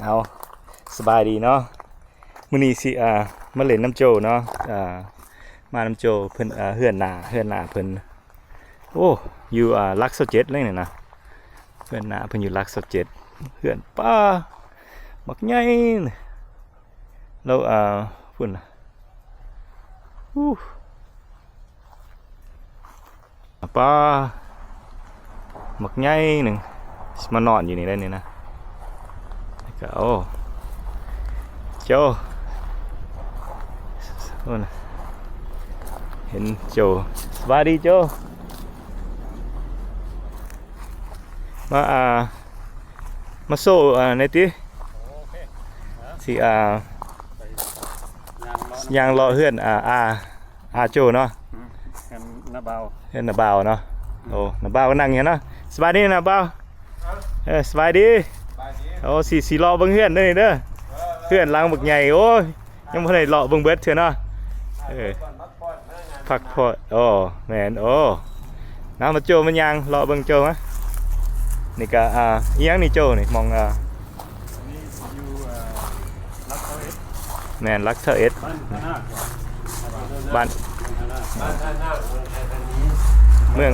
เอาสบายดีเนาะมื้อนี้สิมาเล่นน้ำโจเนาะมาน้ำโจเพิ่นเฮือนหน้าเพิ่นโอ้อยู่ลักษณ์27เลยนี่นะเฮือนหน้าเพิ่นอยู่ลักษณ์27เฮือนป้าบักใหญ่แล้วพุ่นน่ะอู้ป้าบักใหญ่หนึงสิมานอนอยู่นี่ได้นี่นะก็โอ้โจนู่นน่ะเห็นโจสวัสดีโจมาโซ่ในติสิยางรอเฮือนโจเนาะกันนาเบาเฮือนนาบ่าวเนาะโอ้นาบ่าวก็นั่งอยู่เนาะสบายดีนาบ่าวสบายดีโอ้สิรอเบิ่งเฮือนเด้อนี่เด้อเฮือนหลังบักใหญ่โอ้ยยังบ่ได้เลาะเบิ่งเบิดเทื่อเนาะพักผ่อนโอ้แม่นโอ้น้ำมาโจมันยังเลาะเบิ่งโจมะนี่ก็อีหยังนี่โจนี่มองนี่อยู่รักเขาเอ็ดแม่นลักเทอร์เอสบ้านเมือง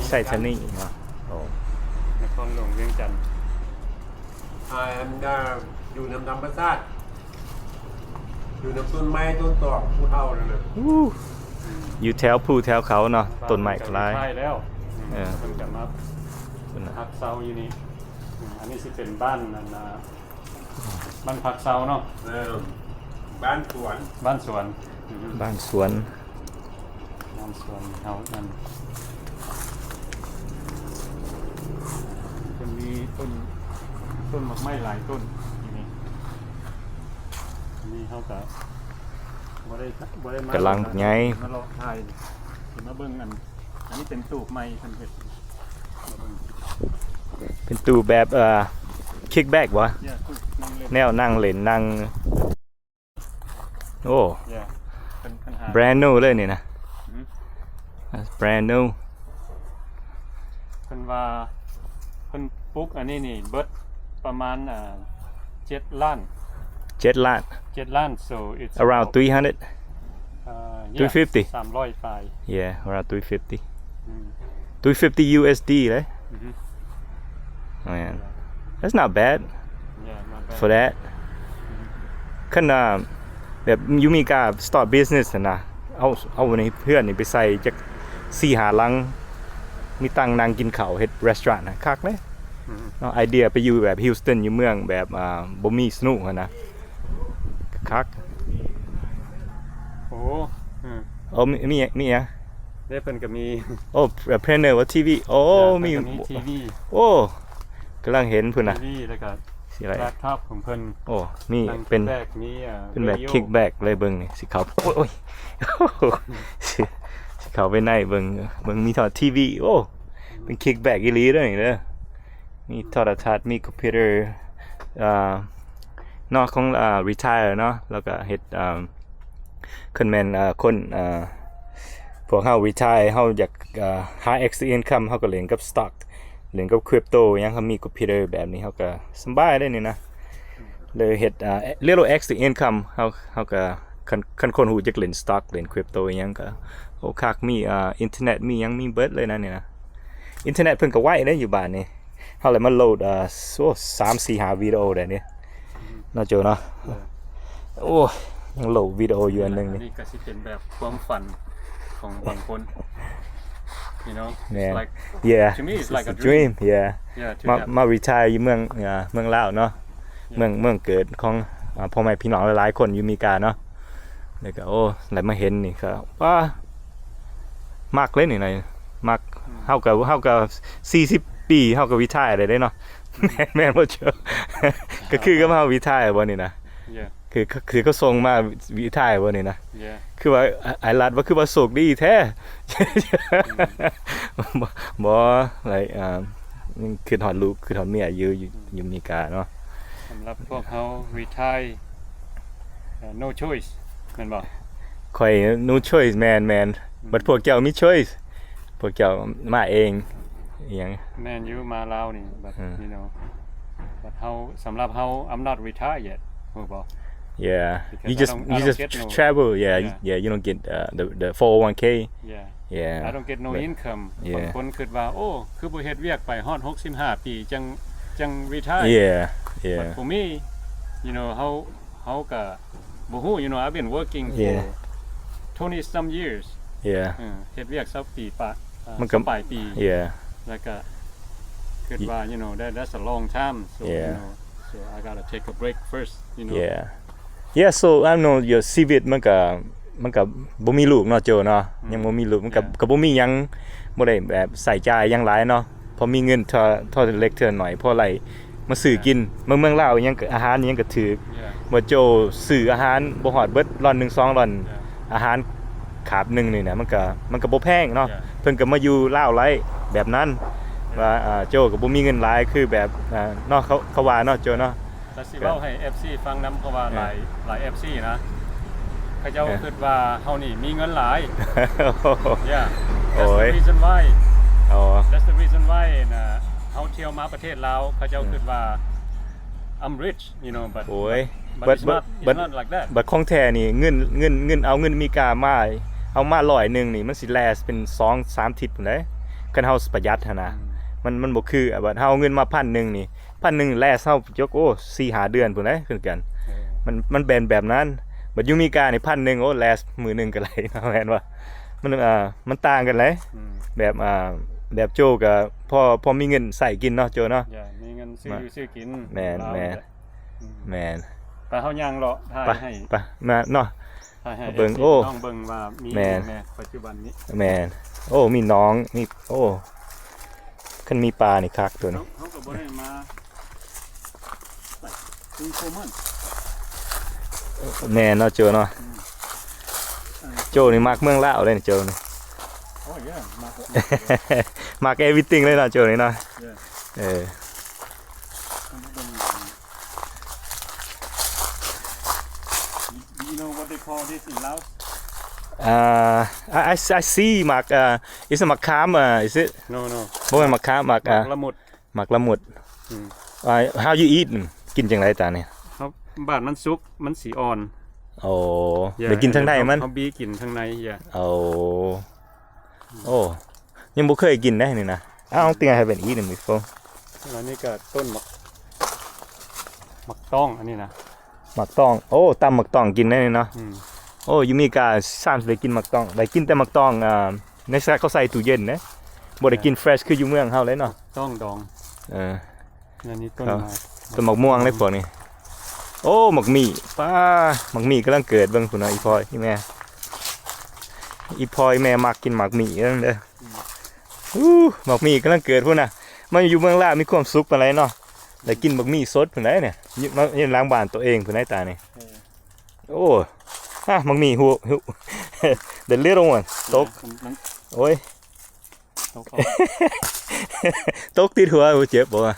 ไชชนีเนาะโอ้นครหลวงเวียงจันทร์อยู่น้ำธรรมชาติอยู่น้ำต้นไม้ต้นตอกผู้เฒ่านั่นน่ะอยู่แถวภูแถวเขาเนาะต้นไม้คล้ายใช่แล้วเพิ่นจะมาพักเซาอยู่นี่อันนี้สิเป็นบ้านนั่นบ้านพักเซาเนาะบ้านสวนบ้านสวนบ้านสวนเฮานั่นจะมีต้นมะไม้หลายต้นอยู่นี่อันนี้เฮาก็บ่ได้มาก ำลังไงมาเลาะถ่ายมาเบิ่งอันนี้เป็นตูบไม้เพิ่นเฮ็ดเป็นตู้แบบคิกแบ็กวะแนวนั่งเล่นนั่งโอ้แบรนด์นิวเลยนี่นะแบรนด์นิวเพิ่นว่าเพิ่นปลูกอันนี้นี่เบิดประมาณ7 ล้าน7 ล้าน so it's around 300 350 300 ไป yeah around 350 350 USD เลย man that's not bad for that ขั้นแบบยูมีการ start business นะเอาในเพื่อนนี่ไปใส่จาก4-5 ลังมีตังนั่งกินข้าวเฮ็ดร้านนะคักเลยเนาะไอเดียไปอยู่แบบฮิวสตันอยู่เมืองแบบบ่มีสนุกนะคักโอ้มีอ่ะได้เพิ่นก็มีโอ้เพลนเนอร์ว่าทีวีโอ้มีทีวีโอ้กำลังเห็นพุ่นน่ะทีวีแล้วก็สิอะไรแล็ปท็อปของเพิ่นโอ้มีเป็นแบบคิกแบ็กเลยเบิ่งนี่สิเขาโอ้ยสิเขาไปในเบิ่งมีทอดทีวีโอ้เป็นคิกแบ็กอีหลีเด้อนี่เด้อมีโทรทัศน์มีคอมพิวเตอร์นอกของretire เนาะแล้วก็เฮ็ดคนแม่นคนพวกเฮา retire เฮาอยากhigh extra income เฮาก็เล่นกับ stock เล่นกับคริปโตยังเขามีคอมพิวเตอร์แบบนี้เฮาก็สบายได้นี่นะเลยเฮ็ดlittle extra income เฮาก็คันคนฮู้จักเล่น stock เล่นคริปโตยังก็โอ้คักมีอินเทอร์เน็ตมียังมีเบิดเลยนะนี่นะอินเทอร์เน็ตเพิ่นก็ไวเด้อยู่บ้านนี่เฮาเลยมาโหลด3-4-5วิดีโอได้นี่เนาะโจเนาะโอ้ยังโหลดวิดีโออยู่อันนึงนี่ก็สิเป็นแบบความฝันของบางคน you know yeah. like yeah to me it's like a dream yeah มา retire อยู่เมืองลาวเนาะเมืองเกิดของพ่อแม่พี่น้องหลายๆคนอยู่อเมริกาเนาะแล้วก็โอ้แล้วมาเห็นนี่ก็ว่ามักเลยนี่นะมักเฮาก็40 ปีเฮาก็ retire ได้เนาะแม่นบ่เจอก็คือก็มา retire บ่นี่นะคือเขาส่งมาวิทายบ่นี่นะคือว่าไอ้รัดว่าคือว่าโชคดีแท้บ่อะไรคือถอนลูกคือถอนเมียอยู่อเมริกาเนาะสำหรับพวกเฮา retire no choice แม่นบ่ค่อย no choice man บัดพวกเจ้ามี choice พวกเจ้ามาเองอีหยังแม่นอยู่มาลาวนี่แบบyou know but เฮาสำหรับเฮา I'm not retired yet ฮู้บ่ yeah Because you I just don't- I you don't just get no- travel yeah Yeah. yeah you don't get the 401k yeah yeah I don't get no but- income Yeah. บางคนคิดว่าโอ้คือบ่เฮ็ดเวียกไปฮอด65 ปีจัง retire yeah but yeah for me you know เฮาก็บ่ฮู้ you know I've been working for Yeah. 20 some years yeah เฮ็ดเวียก20ปีปะ มันก็ ปลายปี yeah แล้วก็คิดว่า you know that's a long time so Yeah. you know so I gotta take a break first you know yeah yeah so I know your ชีวิตมันก็บ่มีลูกเนาะโจเนาะยังบ่มีลูกมันก็บ่มีหยังบ่ได้แบบใส่ใจายหยังหลายเนาะพอมีเงินเท่าเล็กเท่าน้อยพอไหลมาซื้อกินเมืองลาวอิหยังก็อาหารอิหยังก็ถูก yeah บ่โจซื้ออาหารบ่ฮอดเบิดร้อน1 2ร้อน yeah อาหารขาบหนึงนี่นะมันก็บ่แพงเนาะ Yeah. เพิ่นก็มาอยู่ลาวหลายแบบนั้นว่าโจก็บ่มีเงินหลายคือแบบเนาะเขาว่าเนาะโจเนาะ แต่สิเว้าให้ FC ฟังนำเพราะว่าหลาย FC นะเขาเจ้าคิดว่าเฮานี่มีเงินหลาย yeah โอ้ that's ย the reason why อ๋อ that's the reason why นะเฮาเที่ยวมาประเทศลาวเขาเจ้าคิดว่า I'm rich you know but โอ้ย but it's not like that บัดของแท้นี่เงินเอาเงินอเมริกามาเอามา100นึงนี่มันสิแลสเป็น 2-3 ทิศพุ่นเด้คันเฮาประหยัดหั่นนะมันบ่คือบัดเฮาเอาเงินมา1,000นึงนี่1,000แลสเฮายกโอ้ 4-5 เดือนพุ่นเด้คือกัน มันเป็นแบบนั้นบัดอยู่อเมริกานี่1,000โอ้แลสมื้อนึงก็ไหลนะแม่นว่ามันต่างกันเลย อืม แบบโจก็พอมีเงินใส่กินเนาะโจเนาะ อย่ามีเงินซื้อ มา อยู่ซื้อกิน แม่น ลาว แม่น อืม แมน ไปเฮาย่างเลาะถ่าย ไป ให้ ไปมาเนาะ ถ่ายให้ เบิ่ง FC โอ้ น้องเบิ่งว่ามี แม่น แม่ปัจจุบันนี้ แมนโอ้มีน้องมีโอ้คันมีปลานี่คักตัวนี้ เขาก็บ่ได้มาถึง4 months แมนเนาะโจเนาะโจนี่มักเมืองลาวเลยนี่โจนี่ oh yeah มา มัก everything เลยเนาะโจนี่เนาะ yeah เออ You know what they call this in Laos? I see มักis it มักขาม is it No บ่แม่นมักขามมัก ละมุด มักละมุด อืม how you eat กินจังไดตาเนี่ย เขาบ้านมันสุกมันสีอ่อน โอ้ได้กินทั้งในมัน เขาบีกินทั้งในอย่า โอ้ยังบ่เคยกินได้นี่นะ I don't think I haven't eaten before แล้วนี่ก็ต้นมักต้องอันนี้นะ หมักต้องโอ้ตำหมักต้องกินได้นี่เนาะ อืม โอ้ยูมีกาซ้ำได้กินหมักต้องได้กินแต่หมักต้องในแซกเขาใส่ตู้เย็นนะบ่ได้กิน fresh คืออยู่เมืองเฮาเลยเนาะ ต้องดอง เออ อันนี้ต้น ครับ มา ต้นหมักม่วงเลยพวกนี้โอ้หมักหมี่ป้าหมักหมี่กำลังเกิดเบิ่งพุ่นน่ะอีพอยอีแม่แม่มักกินหมักหมี่นั่นเด้อหมักหมี่กำลังเกิดพุ่นน่ะมาอยู่เมืองลาวมีความสุขปานใดเนาะได้กินหมักหมี่สดพุ่นได้เนี่ยอยู่ล้างบ้านตัวเองพุ่นได้ตานี่โอ้หมักหมี่หู the little one ตก มัน โอ้ย ตก ตกติดหัวโอ้เจ็บบ่วะ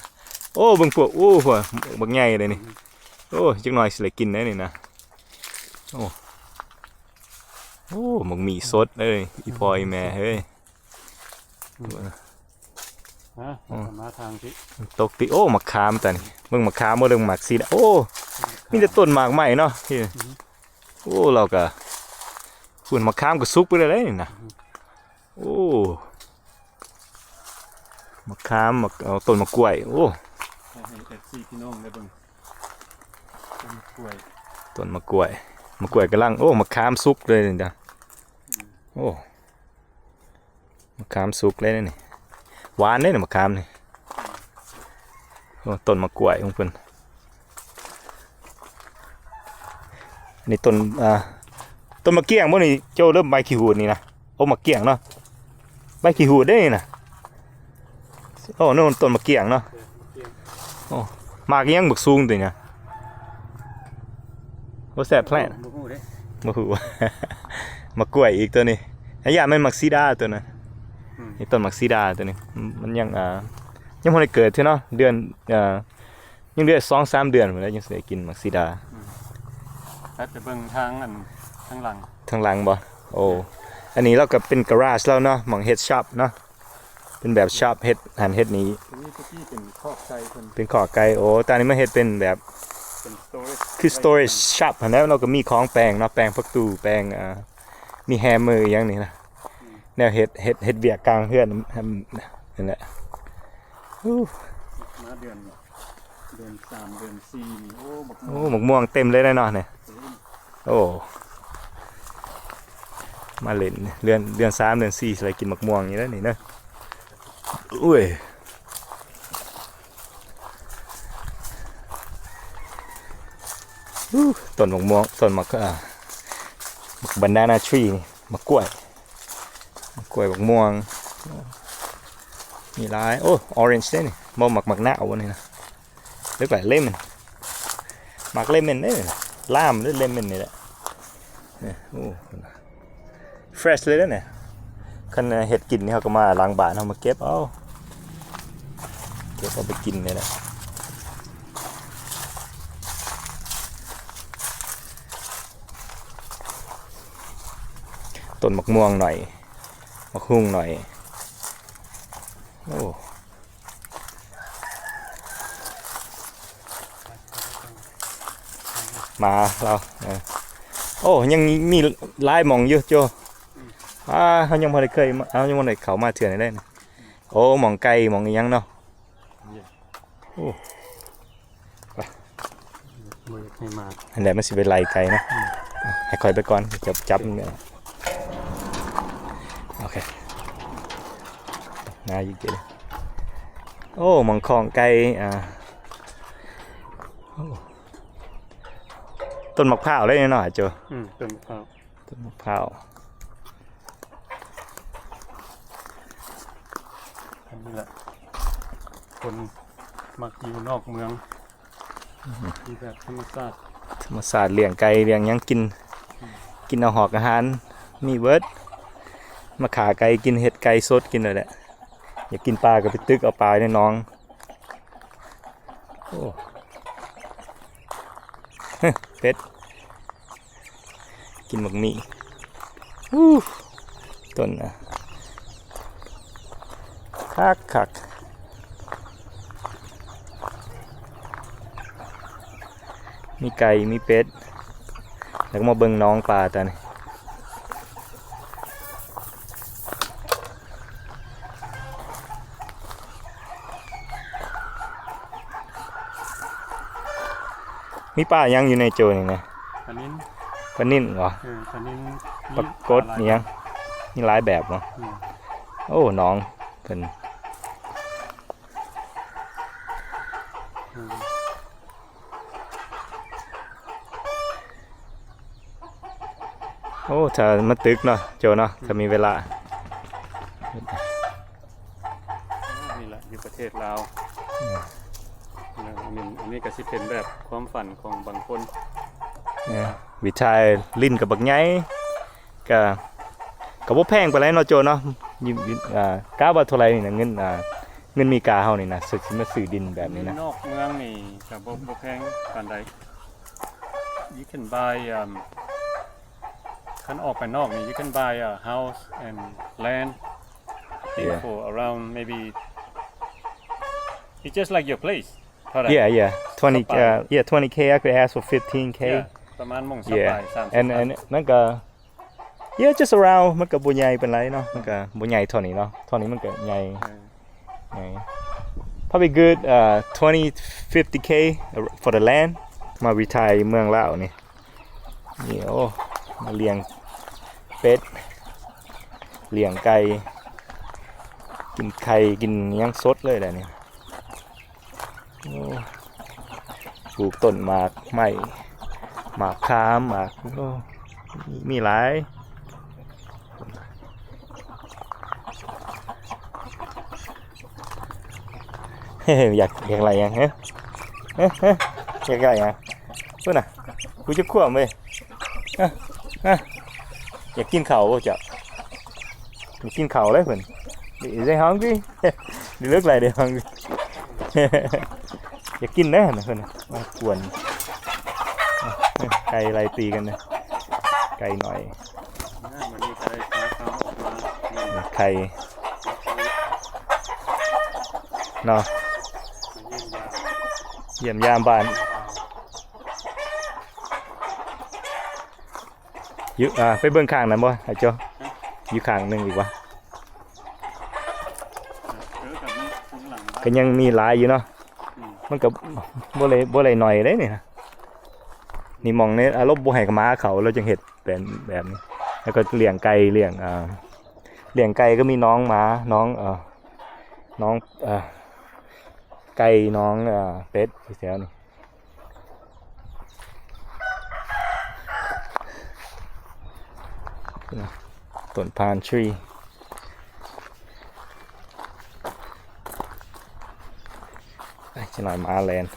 โอ้เบิ่งพวกโอ้หัวบักใหญ่เลยนี่โอ้จักหน่อยสิได้กินได้นี่นะโอ้หมักหมี่สดเอ้ยอีพ่ออีแม่เฮ้ย มาทางที่ ตกติโอ้มะขามตานี่เบิ่งมะขามบ่เรื่องหมักซีดโอ้มีแต่ต้นหมากใหม่เนาะที่โอ้เราก็ฝุ่นมะขามก็สุกไปเลยนี่นะโอ้มะขามเอาต้นมะกล้วยโอ้ ให้FC พี่น้องได้เบิ่งต้นกล้วย ต้นมะกล้วยกำลังโอ้มะขามสุกเลยนี่จ้ะโอ้มะขามสุกเลยนี่หวานเลยนี่มะขามนี่โอ้ต้นมะกล้วยของเพิ่นนี่ต้นต้นมะเกี้ยงบ่นี่เจ้าเริ่มใบขี้หูดนี่นะโอ้มะเกี้ยงเนาะใบขี้หูดได้นี่นะโอ้นู่นต้นมะเกี้ยงเนาะโอ้มากยังบักสูงตัวเนี่ย What's that plant บ่ฮู้เด้ มาหู มากล้วยอีกตัวนี้ไอ้ยามันมักซีดาตัวนั้นนี่ต้นมักซีดาตัวนี้มันยังยังพอได้เกิดเท่าเนาะเดือนยังเดือน2-3 เดือนพุ่นแล้วยังสิได้กินมักซีดา แล้วไปเบิ่งทางทางหลัง ทางหลังบ่โอ้อันนี้เราก็เป็นการาจแล้วเนาะหม่องเฮ็ดช็อปเนาะ เป็นแบบชอบเฮ็ดหันเฮ็ดนี้ ตรงนี้ตะกี้เป็นคอกไก่เพิ่น เป็นขอไก่โอ้ตอนนี้มาเฮ็ดเป็นแบบ เป็น storage คือ storage shop หันแล้วเราก็มีของแปลงเนาะแปลงพักตู้แปลงมีแฮมเมอร์อย่างนี้นะแนวเฮ็ดเวียกกลางเฮือนนั่นแหละอู้ มาเดือน3เดือน4นี่โอ้บัก โอ้หมกม่วงเต็มเลยแน่นอนเนี่ยโอ้มาเล่นเดือน3เดือน4อะไรกินหมกม่วงอย่างนี้แล้วนี่เนอะอุ้ยต้นหมกม่วงต้นหมกบานาน่าทรีนี่มะกล้วยหมกม่วงมีหลายโอ้ออเรนจ์นี่บ่หมักหน้าเอาวะนี่นะเรียกว่าเลมอนหมักเลมอนนี่ล่ามหรือเลมอนนี่แหละเนี่ยโอ้เฟรชเลยนะเนี่ยคันเห็ดกินนี่เขาก็มาล้างบ้านเขามาเก็บเอาไปกินนี่แหละต้นมะม่วงหน่อยมะฮุ่งหน่อยโอ้มาเราโอ้ยังมีหลายหม่องอยู่โจเขายังบ่ได้เคยเอายังบ่ได้เข้ามาเถื่อนได้นะโอ้หม่องไก่หม่องอีหยังเนาะโอ้ มือให้มา อันใดมันสิเป็นไล่ไก่นะให้คอยไปก่อนจับมันโอเคน่าอยู่เกินโอ้หม่องของไก่ต้นมะพร้าวเลยเนาะโจ ต้นมะพร้าว ต้นมะพร้าว อันนี้แหละคนมักอยู่นอกเมืองที่แบบธรรมชาติ ธรรมศาสตร์เลี้ยงไก่เลี้ยงหยังกินเอาหอกอาหารมีเบิร์ดมาขาไก่กินเห็ดไก่สดกินเลยแหละอยากกินปลาก็ไปตึกเอาปลาในน้องโอ้เป็ดกินหมกหมี่ต้นคักมีไก่มีเป็ดแล้วก็มาเบิ่งน้องปลาตอนนี้มีปลายังอยู่ในโจนี่นะ อันนี้ ปลานิ่นเหรอ อันนี้ ปลากดนี่ยังมีหลายแบบเนาะโอ้น้องเพิ่นโอ้ถ้ามาตึกเนาะโจเนาะถ้ามีเวลา นี่แหละอยู่ประเทศลาวอันนี้ก็สิเป็นแบบความฝันของบางคน เนี่ยวิชัยลิ้นกับบักไงก็บ่แพงไปานใดเนาะโจเนาะกะว่าเท่าไหร่นี่นะเงินมีกาเฮานี่นะสึกสิมาซื้อดินแบบนี้นะ นอกเมืองนี่ก็บ่แพงปานใด you can buy คันออกไปนอกนี่ you can buy a house and land for around maybe it's just like your place เท่าไหร่ Yeah 20k I could ask for 15k ประมาณมงส yeah บาย30 and มันก็ just around มันก็บ่ใหญ่ปานไรเนาะมันก็บ่ใหญ่เท่านี้เนาะเท่านี้มันก็ใหญ่ probably good 50k for the land มาวิทัยเมืองลาวนี่โอ้มาเลี้ยงเป็ดเลี้ยงไก่กินไข่กินหยังสดเลยแหละนี่โอ้ปลูกต้นหมากไม้หมากคามหมากโอ้มีหลายอยากอะไรยังฮะอยากอะไรยังเพื่อนน่ะกูจะขั้วมั้ยอยากกินข้าวบ่จ๊ะอยากกินข้าวเลยเพื่อนIs they hungry? They look like they're hungry อยากกินนะเพื่อนมากวนไก่ไล่ตีกันนะไก่หน่อย วันนี้ก็ได้พาเขาออกมา ไข่ เนาะ มาเยี่ยมยาม เยี่ยมยามบ้านอยู่ไปเบิ่งข้างนั้นบ่ไอ้เจ้าอยู่ข้างหนึงอีกวะ กับนี่ข้างหลัง ก็ยังมีหลายอยู่เนาะ อืม มันก็บ่เลยหน่อยเด้นี่นะนี่มองในอารมณ์บ่ให้กับหมาเขาเราจึงเฮ็ดเป็นแบบนี้แล้วก็เลี้ยงไก่เลี้ยงไก่ก็มีน้องหมาน้องน้องไก่น้องเป็ดอยู่แถวนี้ต้นพานทรีจะหน่อยมาแลนด์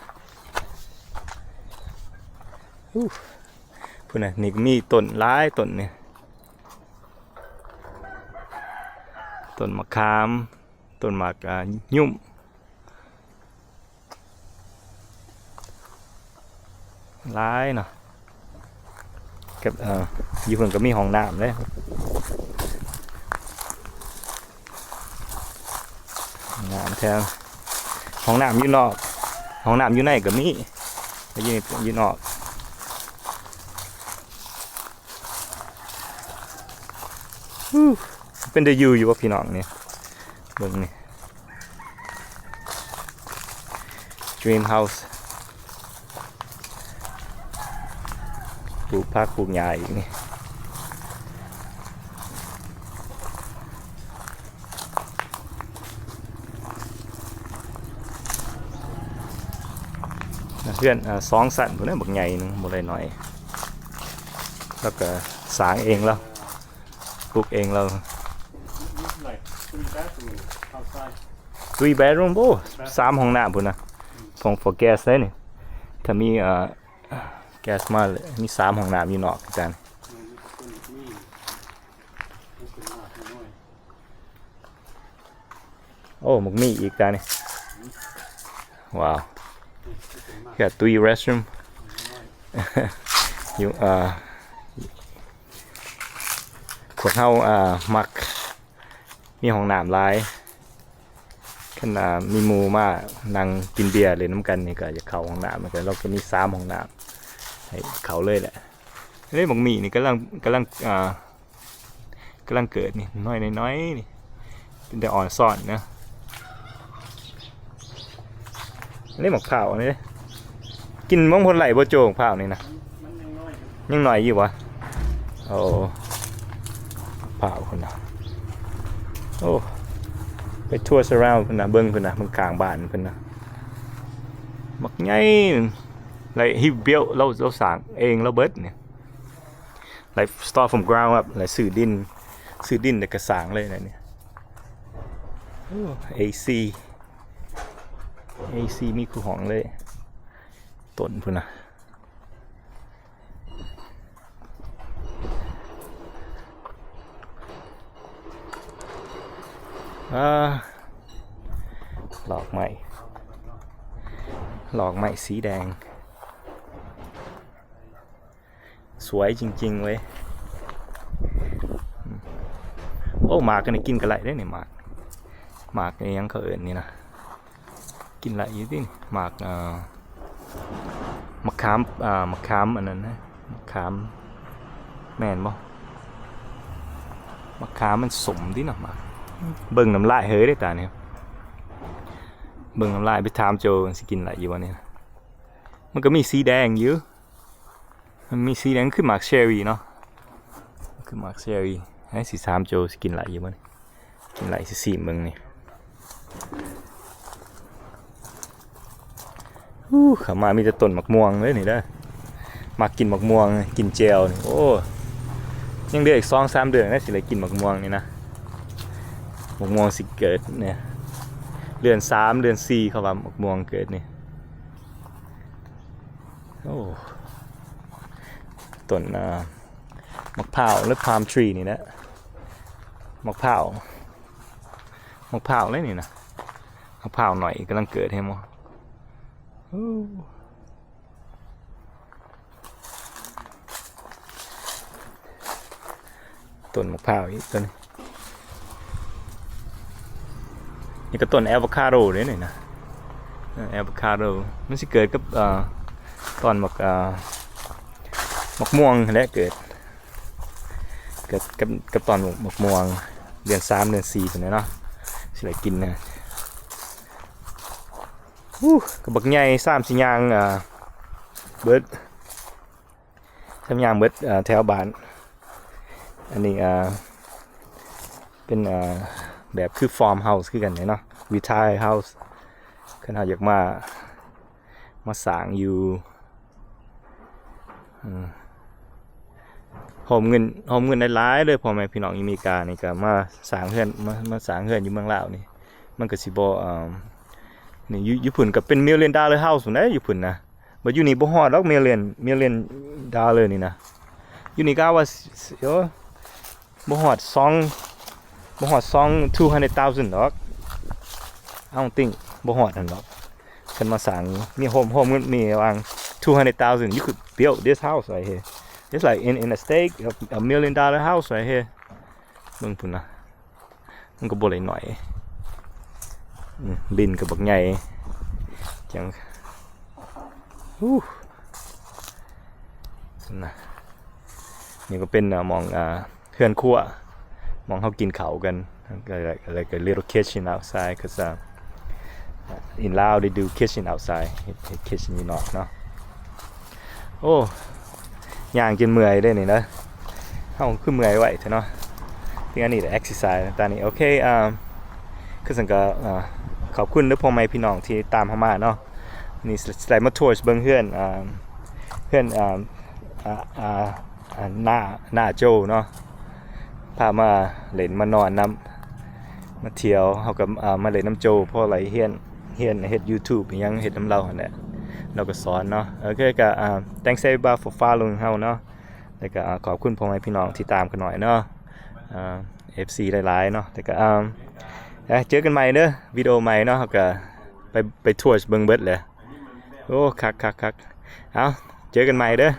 พูดนะนี่ก็มีต้นหลายต้นเนี่ยต้นมะขามต้นหมากยุ่มหลายเนาะกับอยู่เพิ่นก็มีห้องน้ำเลยห้องน้ำแถวห้องน้ำอยู่นอกห้องน้ำอยู่ในก็มีอยู่นอกเป็นได้อยู่ว่าพี่น้องเนี่ยเบิ่งนี่ Dream House ปลูกผักปลูกหญ้าอีกนี่เพื่อน2 สันพุ่นน่ะบักใหญ่นึงบ่ได้น้อยแล้วก็สร้างเองแล้วปลูกเองแล้ว like 3 bedroom outside 3 bedroom โอ้3ห้องน้ำพุ่นนะของ for gas ได้นี่ถ้ามีแก๊สมาเลยมี3ห้องน้ำอยู่นอกอาจารย์ นี่เป็นมากน้อย โอ้หมกมีอีกจานนี่ว้าวแค่3 restroom อยู่พวกเฮามักมีห้องน้ำหลายขนาดมีหมู่มานั่งกินเบียร์เล่นน้ำกันนี่ก็จะเข้าห้องน้ำเหมือนกันเราก็มี3ห้องน้ำให้เขาเลยแหละนี่หมกมีนี่กำลังเกิดนี่น้อยนี่เป็นแต่อ่อนซ่อนนะนี่หมกข้าวอันนี้กินมะม่วงไหลบ่โจงข้าวนี่นะ มันยังน้อยอยู่ ยังหน่อยอยู่วะโอ้ข้าวคนน่ะโอ้ไปทัวร์ surround เพิ่นน่ะเบิ่งเพิ่นน่ะมันกลางบ้านเพิ่นน่ะมักใหญ่like he built เราสร้างเองเราเบิดเนี่ย like start from ground up like ซื้อดินแล้วก็สร้างเลยนะเนี่ย AC มีคู่ห้องเลยต้นพุ่นน่ะหลอกไม้สีแดงสวยจริงๆเว้ยโอ้หมากกันกินกันไรได้เนี่ยหมากนี่ยังเขาเอิญนี่นะกินไรอยู่ที่นี่หมากมะขามอันนั้นนะมะขามแม่นบ่มะขามมันสมดิเนาะหมากเบิ่งน้ำลายเฮ้ยได้ตาเนี่ยเบิ่งน้ำลายไปถามโจสิกินอะไรอยู่วะเนี่ยมันก็มีสีแดงอยู่มันมีสีแดงคือหมากเชอร์รี่เนาะคือหมากเชอร์รี่ให้สิถามโจสิกินอะไรอยู่วะเนี่ยกินอะไรสิเบิ่งนี่เข้ามามีแต่ต้นมะม่วงเลยนี่เด้อมากินมะม่วงกินเจลนี่โอ้ยังเหลืออีก 2-3 เดือนน่าสิได้กินมะม่วงนี่นะมะม่วงสิเกิดเนี่ยเดือน3เดือน4เขาว่ามะม่วงเกิดนี่โอ้ต้นมะพร้าวหรือ palm tree นี่นะมะพร้าวเลยนี่นะมะพร้าวหน่อยกำลังเกิดให้มั้งต้นมะพร้าวอีกต้น นี่ก็ต้นอะโวคาโดเด้นี่นะอะโวคาโดมันสิเกิดกับตอนมักม่วงและเกิดกับตอนมักม่วงเดือน3เดือน4พุ่นเนาะสิได้กินนะก็บักใหญ่3-4อย่างเบิด3อย่างเบิดแถวบ้านอันนี้เป็นแบบคือฟาร์มเฮาส์คือกันเนาะรีไทร์เฮาส์คันเฮาอยากมาสร้างอยู่หอมเงินหลายๆเลยพ่อแม่พี่น้องอเมริกานี่ก็มาสร้างเฮือนมาสร้างเฮือนอยู่เมืองลาวนี่มันก็สิบ่นี่อยู่พุ่นก็เป็น$1 million house พุ่นเด้อยู่พุ่นนะบ่อยู่นี่บ่ฮอดดอกmillion dollar นี่นะอยู่นี่ก็ว่าบ่ฮอด200,000ดอก I don't think บ่ฮอดนั่นดอกคันมาสร้างมีโฮมเงินมีวาง 200,000 you could build this house right here it's like in a state a $1 million house right here เบิ่งพุ่นนะมันก็บ่ได้น้อยดินก็บักใหญ่จังนะนี่ก็เป็นมองเฮือนครัวมองเขากินข้าวกันlike a little kitchen outside cause in Laos they do kitchen outside kitchen อยู่นอกเนาะโอ้ย่างจนเมื่อยได้นี่นะเฮาคือเมื่อยไว้เถอะเนาะที่อันนี้แต่ exercise ตอนนี้โอเคคือสังก็ขอบคุณเด้อพ่อแม่พี่น้องที่ตามเฮามาเนาะนี่สไลด์มาทัวร์เบิ่งเฮือนหน้าโจเนาะพามาเล่นมานอนน้ำมาเที่ยวเฮาก็มาเล่นน้ำโจเพราะอะไรเฮียนเฮ็ด YouTube อีหยังเฮ็ดน้ำเราหั่นแหละเราก็สอนเนาะโอเคก็thanks everybody for following เฮาเนาะแล้วก็ขอบคุณพ่อแม่พี่น้องที่ตามกันหน่อยเนาะFC หลายๆเนาะแต่ก็เจอกันใหม่เด้อวิดีโอใหม่เนาะเฮาก็ไปทัวร์เบิ่งเบิดเลยโอ้คักเอาเจอกันใหม่เด้อ